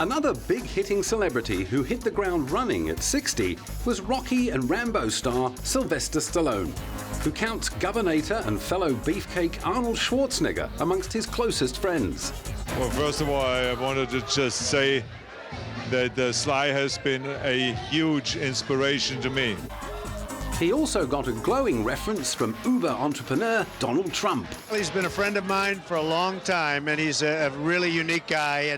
Another big-hitting celebrity who hit the ground running at 60 was Rocky and Rambo star Sylvester Stallone, who counts Governator and fellow beefcake Arnold Schwarzenegger amongst his closest friends. Well, first of all, I wanted to just say that Sly has been a huge inspiration to me. He also got a glowing reference from Uber entrepreneur Donald Trump. He's been a friend of mine for a long time, and he's a really unique guy,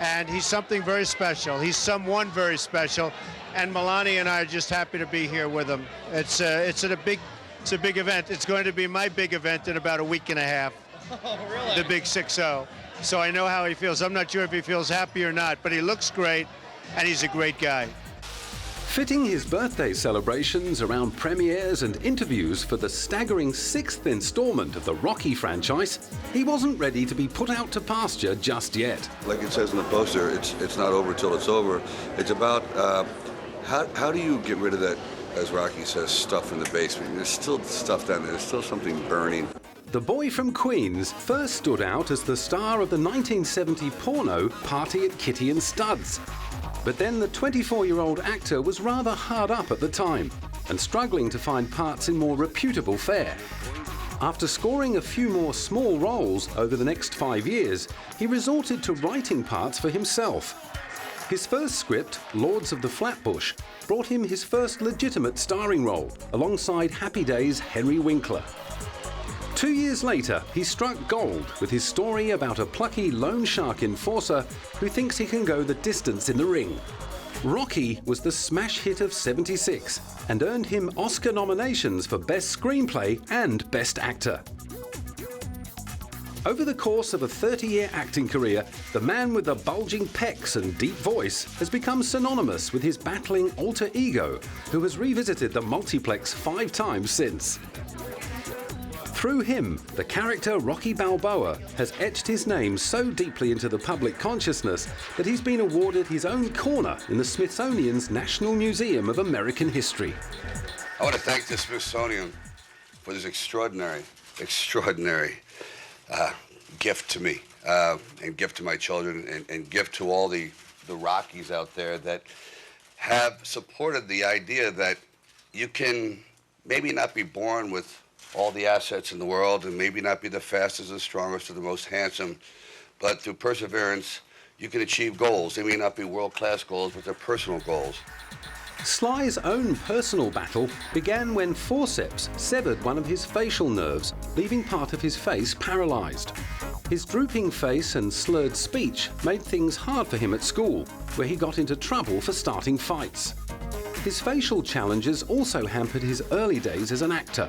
and he's something very special. He's someone very special, and Melania and I are just happy to be here with him. It's a big event. It's going to be my big event in about a week and a half. Oh, really? The big 6-0. So I know how he feels. I'm not sure if he feels happy or not, but he looks great, and he's a great guy. Fitting his birthday celebrations around premieres and interviews for the staggering 6th installment of the Rocky franchise, he wasn't ready to be put out to pasture just yet. Like it says in the poster, it's not over till it's over. It's about how do you get rid of that, as Rocky says, stuff in the basement? There's still stuff down there. There's still something burning. The boy from Queens first stood out as the star of the 1970 porno Party at Kitty and Studs. But then the 24-year-old actor was rather hard up at the time and struggling to find parts in more reputable fare. After scoring a few more small roles over the next 5 years, he resorted to writing parts for himself. His first script, Lords of the Flatbush, brought him his first legitimate starring role, alongside Happy Days' Henry Winkler. 2 years later, he struck gold with his story about a plucky loan shark enforcer who thinks he can go the distance in the ring. Rocky was the smash hit of '76 and earned him Oscar nominations for Best Screenplay and Best Actor. Over the course of a 30-year acting career, the man with the bulging pecs and deep voice has become synonymous with his battling alter ego, who has revisited the multiplex 5 times since. Through him, the character Rocky Balboa has etched his name so deeply into the public consciousness that he's been awarded his own corner in the Smithsonian's National Museum of American History. I want to thank the Smithsonian for this extraordinary gift to me, and gift to my children, and gift to all the Rockies out there that have supported the idea that you can maybe not be born with all the assets in the world and maybe not be the fastest, the strongest, or the most handsome, but through perseverance, you can achieve goals. They may not be world-class goals, but they're personal goals. Sly's own personal battle began when forceps severed one of his facial nerves, leaving part of his face paralyzed. His drooping face and slurred speech made things hard for him at school, where he got into trouble for starting fights. His facial challenges also hampered his early days as an actor.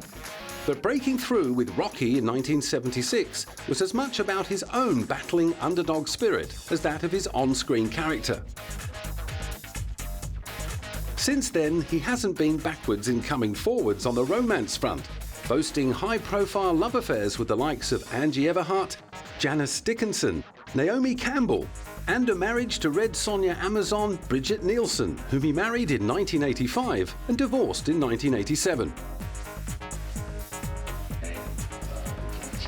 But breaking through with Rocky in 1976 was as much about his own battling underdog spirit as that of his on-screen character. Since then, he hasn't been backwards in coming forwards on the romance front, boasting high-profile love affairs with the likes of Angie Everhart, Janice Dickinson, Naomi Campbell, and a marriage to Red Sonja Amazon Bridget Nielsen, whom he married in 1985 and divorced in 1987.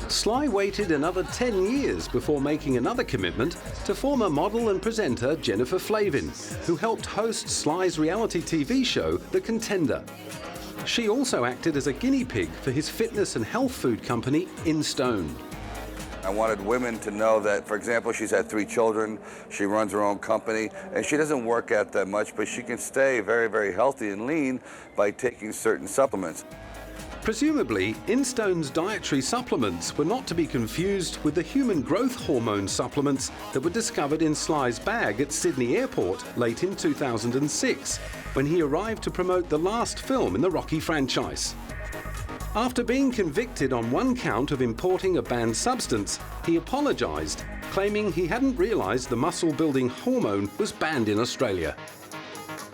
Sly waited another 10 years before making another commitment to former model and presenter Jennifer Flavin, who helped host Sly's reality TV show, The Contender. She also acted as a guinea pig for his fitness and health food company, In Stone. I wanted women to know that, for example, she's had 3 children, she runs her own company, and she doesn't work out that much, but she can stay very, very healthy and lean by taking certain supplements. Presumably, In Stone's dietary supplements were not to be confused with the human growth hormone supplements that were discovered in Sly's bag at Sydney Airport late in 2006, when he arrived to promote the last film in the Rocky franchise. After being convicted on 1 count of importing a banned substance, he apologized, claiming he hadn't realized the muscle-building hormone was banned in Australia.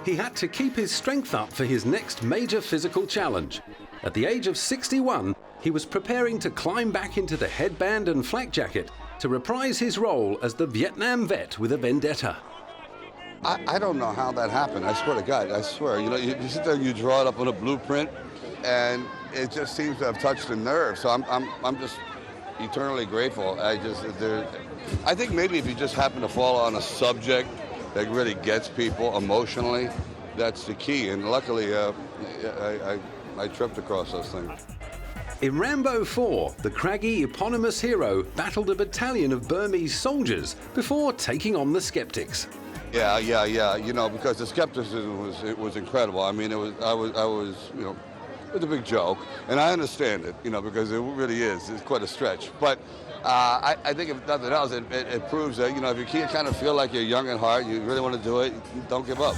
He had to keep his strength up for his next major physical challenge. At the age of 61, he was preparing to climb back into the headband and flak jacket to reprise his role as the Vietnam vet with a vendetta. I don't know how that happened. I swear to God, I swear. You know, you sit there and you draw it up on a blueprint, and it just seems to have touched a nerve. So I'm just eternally grateful. I think maybe if you just happen to fall on a subject that really gets people emotionally, that's the key. And luckily, I tripped across those things. In Rambo 4, the craggy, eponymous hero battled a battalion of Burmese soldiers before taking on the skeptics. Yeah. You know, because the skepticism was incredible. I mean, it was a big joke, and I understand it, you know, because it really is. It's quite a stretch. But I think if nothing else, it proves that, you know, if you can't kind of feel like you're young at heart, you really want to do it, don't give up.